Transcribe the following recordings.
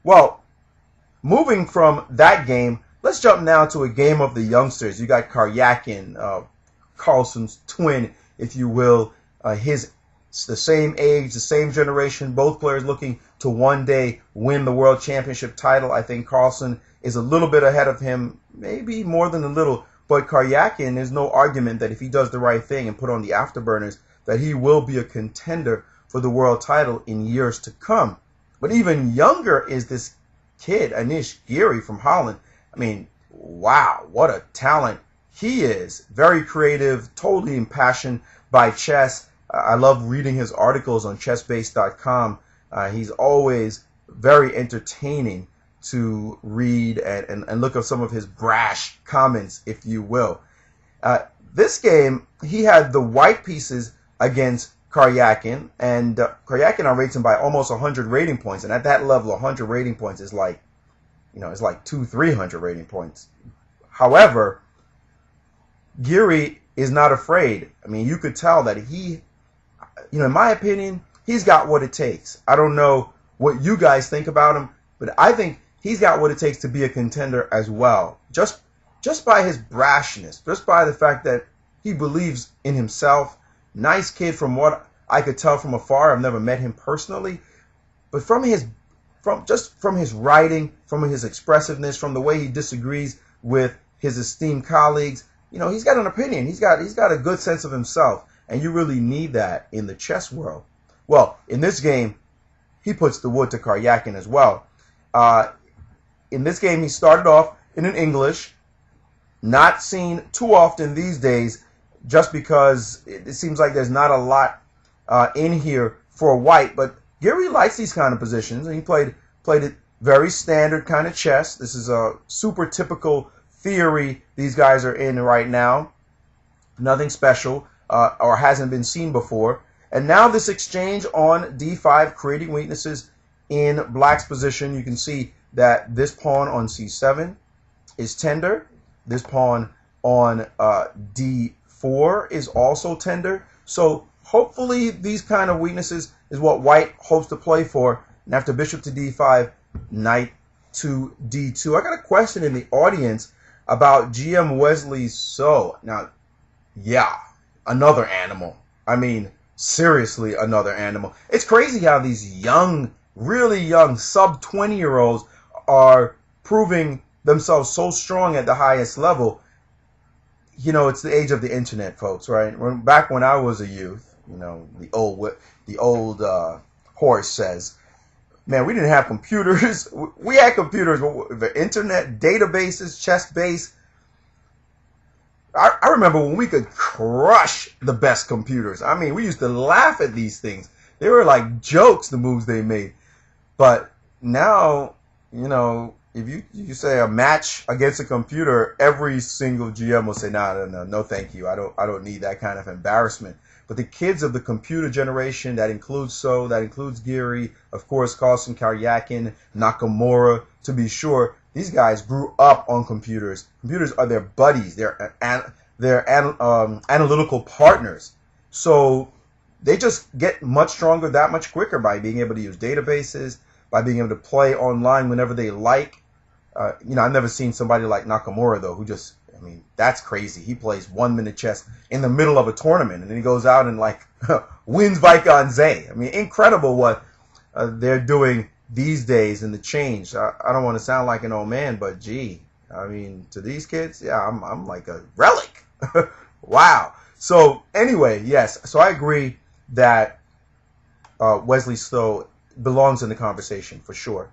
Well, moving from that game, let's jump now to a game of the youngsters. You got Karjakin, Carlsen's twin, if you will. The same age, the same generation, both players looking to one day win the world championship title. I think Carlsen is a little bit ahead of him, maybe more than a little, but Karjakin, there's no argument that if he does the right thing and put on the afterburners, that he will be a contender for the world title in years to come. But even younger is this kid, Anish Giri from Holland. I mean, wow, what a talent he is. Very creative, totally impassioned by chess. I love reading his articles on chessbase.com. He's always very entertaining to read and look at some of his brash comments, if you will. This game, he had the white pieces against Karjakin, and Karjakin rates him by almost 100 rating points. And at that level, 100 rating points is like, it's like 200-300 rating points. However, Giri is not afraid. I mean, you could tell that he, in my opinion, he's got what it takes. I don't know what you guys think about him, but I think he's got what it takes to be a contender as well. Just by his brashness, just by the fact that he believes in himself. Nice kid from what I could tell from afar. I've never met him personally, but from his writing, from his expressiveness, from the way he disagrees with his esteemed colleagues, he's got an opinion. He's got a good sense of himself. And you really need that in the chess world. Well, in this game, he puts the wood to Karjakin as well. In this game, he started off in an English, not seen too often these days, just because it seems like there's not a lot in here for white. But Giri likes these kind of positions, and he played it very standard kind of chess. This is a super typical theory these guys are in right now. Nothing special. Or hasn't been seen before. And now this exchange on d5, creating weaknesses in black's position. You can see that this pawn on c7 is tender. This pawn on d4 is also tender. So hopefully these kind of weaknesses is what white hopes to play for. And after bishop to d5, knight to d2. I got a question in the audience about GM Wesley So. Now, yeah. Another animal. I mean, seriously, another animal. It's crazy how these young, really young, sub-20-year-olds are proving themselves so strong at the highest level. It's the age of the internet, folks, right? Back when I was a youth, the old horse says, man, we didn't have computers. We had computers, but the internet, databases, chess-based. I remember when we could crush the best computers. I mean, we used to laugh at these things. They were like jokes, the moves they made. But now, if you say a match against a computer, every single GM will say, no, thank you. I don't need that kind of embarrassment. But the kids of the computer generation, that includes So, that includes Giri, of course, Carlsen, Karjakin, Nakamura, to be sure. These guys grew up on computers. Computers are their buddies. They're analytical partners. So they just get much stronger that much quicker by being able to use databases, by being able to play online whenever they like. I've never seen somebody like Nakamura, though, who just, that's crazy. He plays 1-minute chess in the middle of a tournament, and then he goes out and, wins Vaikanze. Incredible what they're doing these days in the change. I don't want to sound like an old man, but gee, to these kids, yeah, I'm like a relic. Wow. So anyway, yes. So I agree that Wesley So belongs in the conversation for sure.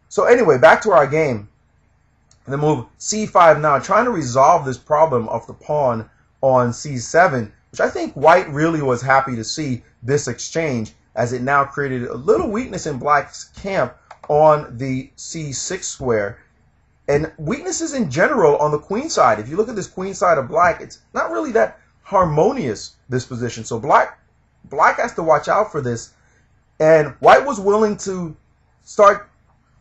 So anyway, back to our game. And then move c5 now, trying to resolve this problem of the pawn on c7, which I think white really was happy to see this exchange, as it now created a little weakness in black's camp on the c6 square. And weaknesses in general on the queen side. If you look at this queen side of black, it's not really that harmonious, this position. So black has to watch out for this. And white was willing to start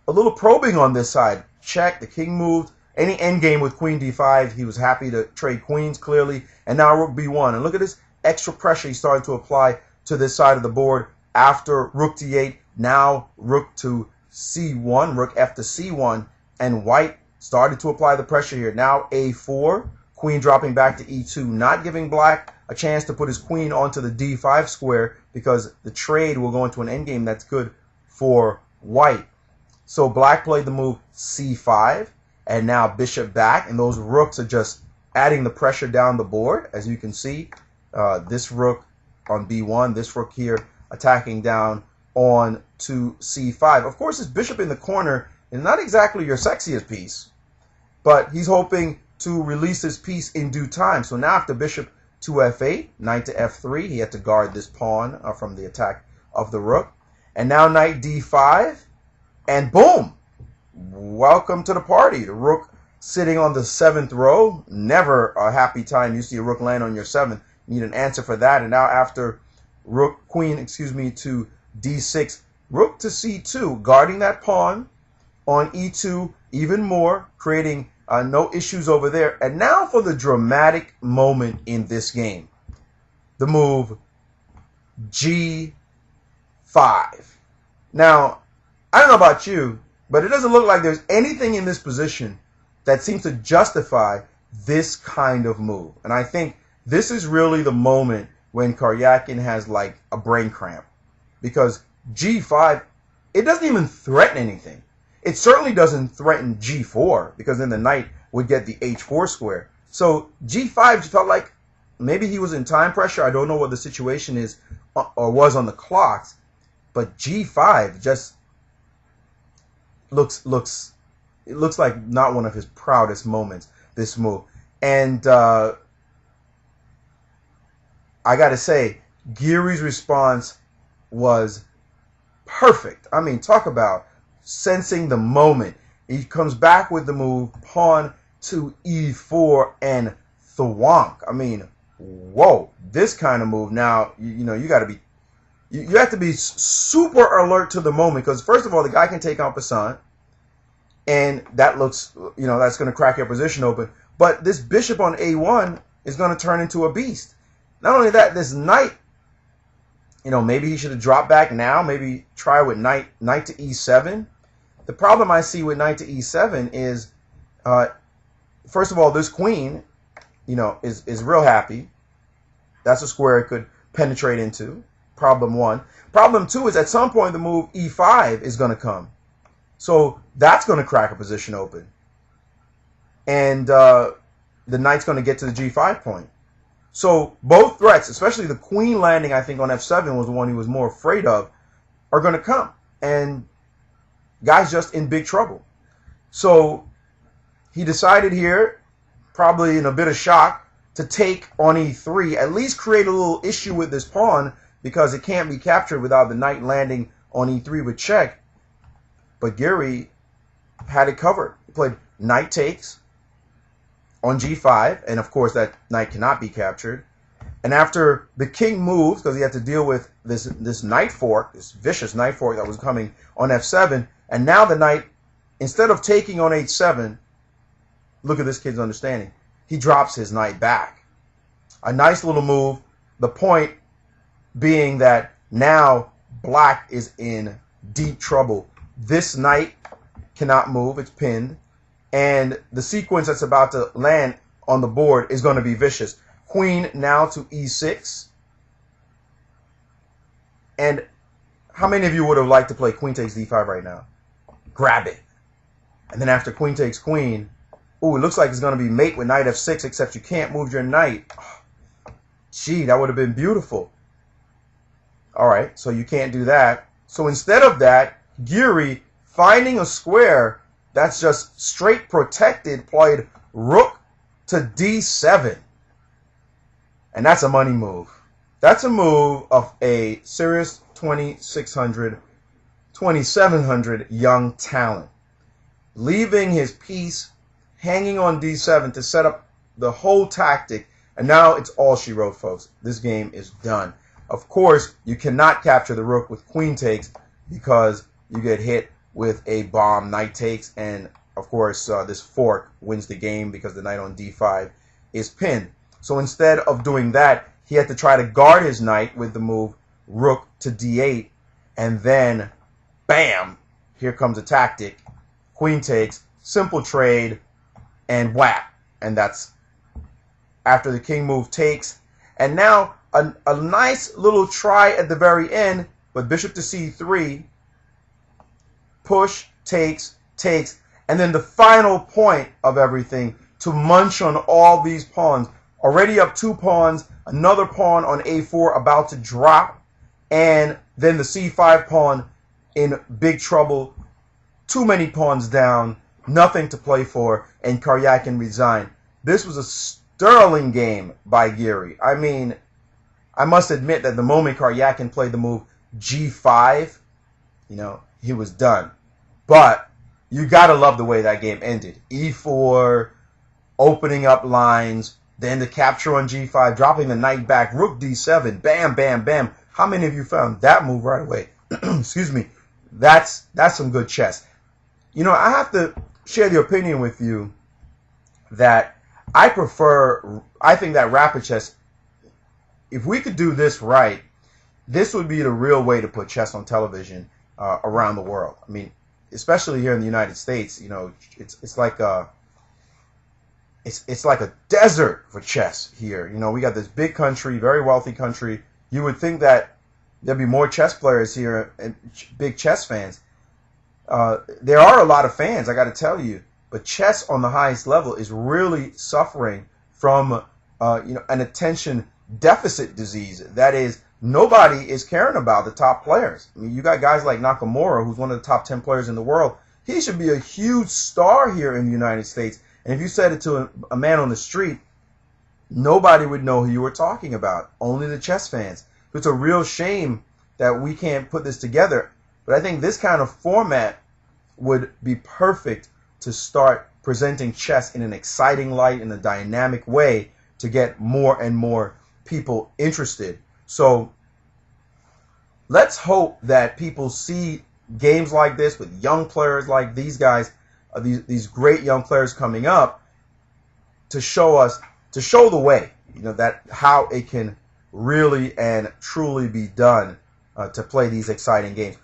a little probing on this side. Check, the king moved. Any endgame with queen d5, he was happy to trade queens, clearly. And now rook b1. And look at this extra pressure he's starting to apply to this side of the board after rook d8. Now rook to c1, rook f to c1, and white started to apply the pressure here. Now a4, queen dropping back to e2, not giving black a chance to put his queen onto the d5 square because the trade will go into an endgame that's good for white. So black played the move c5, and now bishop back, and those rooks are just adding the pressure down the board. As you can see, this rook on b1, this rook here attacking down on to c5. Of course, this bishop in the corner is not exactly your sexiest piece, but he's hoping to release his piece in due time. So now after bishop to f8, knight to f3, he had to guard this pawn from the attack of the rook. And now knight d5, and boom! Welcome to the party. The rook sitting on the 7th row. Never a happy time you see a rook land on your 7th. You need an answer for that. And now after queen to d6, rook to c2, guarding that pawn on e2 even more, creating no issues over there. And now for the dramatic moment in this game, the move g5. Now, I don't know about you, but it doesn't look like there's anything in this position that seems to justify this kind of move. And I think this is really the moment when Karjakin has like a brain cramp, because g5, it doesn't even threaten anything. It certainly doesn't threaten g4, because then the knight would get the h4 square. So g5 felt like maybe he was in time pressure. I don't know what the situation is or was on the clocks, but g5 just looks like not one of his proudest moments, this move. And I gotta say, Giri's response was perfect. I mean, talk about sensing the moment. He comes back with the move pawn to e4 and thwonk. I mean, whoa, this kind of move. Now, you got to be, you have to be super alert to the moment, because first of all, the guy can take en passant, and that looks, that's going to crack your position open. But this bishop on a1 is going to turn into a beast. Not only that, this knight, maybe he should have dropped back now. Maybe try with knight to e7. The problem I see with knight to e7 is, first of all, this queen, is real happy. That's a square it could penetrate into. Problem one. Problem two is at some point the move e5 is going to come. So that's going to crack a position open. And the knight's going to get to the g5 point. So both threats, especially the queen landing, I think, on f7 was the one he was more afraid of, are going to come. And guy's just in big trouble. So he decided here, probably in a bit of shock, to take on e3, at least create a little issue with this pawn, because it can't be captured without the knight landing on e3 with check. But Giri had it covered. He played knight takes on g5, and of course that knight cannot be captured. And after the king moves, because he had to deal with this knight fork, this vicious knight fork that was coming on f7, and now the knight, instead of taking on h7, look at this kid's understanding, he drops his knight back. A nice little move, the point being that now black is in deep trouble. This knight cannot move, it's pinned, and the sequence that's about to land on the board is going to be vicious. Queen now to e6. And how many of you would have liked to play queen takes d5 right now? Grab it. And then after queen takes queen, ooh, it looks like it's going to be mate with knight f6, except you can't move your knight. Oh, gee, that would have been beautiful. All right, so you can't do that. So instead of that, Giri, finding a square that's just straight protected, played rook to d7. And that's a money move. That's a move of a serious 2600, 2700 young talent, leaving his piece hanging on d7 to set up the whole tactic. And now it's all she wrote, folks. This game is done. Of course, you cannot capture the rook with queen takes, because you get hit with a bomb knight takes, and of course this fork wins the game because the knight on d5 is pinned. So instead of doing that, he had to try to guard his knight with the move rook to d8, and then bam, here comes a tactic. Queen takes, simple trade, and whap. And that's after the king move takes. And now a nice little try at the very end, but bishop to c3, push, takes, takes, and then the final point of everything to munch on all these pawns. Already up 2 pawns, another pawn on a4 about to drop, and then the c5 pawn in big trouble. Too many pawns down, nothing to play for, and Karjakin resigned. This was a sterling game by Giri. I mean, I must admit that the moment Karjakin played the move g5, he was done. But you gotta love the way that game ended. e4, opening up lines, then the capture on g5, dropping the knight back, rook d7, bam, bam, bam. How many of you found that move right away? Excuse me. That's some good chess. I have to share the opinion with you that I think that rapid chess, if we could do this right, this would be the real way to put chess on television around the world. I mean, especially here in the United States, it's like a desert for chess here. We got this big country, very wealthy country. You would think that there'd be more chess players here and big chess fans. There are a lot of fans, I got to tell you, but chess on the highest level is really suffering from an attention deficit disease. That is, nobody is caring about the top players. I mean, you got guys like Nakamura, who's one of the top 10 players in the world. He should be a huge star here in the United States. And if you said it to a man on the street, nobody would know who you were talking about. Only the chess fans. It's a real shame that we can't put this together. But I think this kind of format would be perfect to start presenting chess in an exciting light, in a dynamic way, to get more and more people interested. So let's hope that people see games like this with young players like these guys, these great young players coming up, to show the way, that how it can really and truly be done to play these exciting games.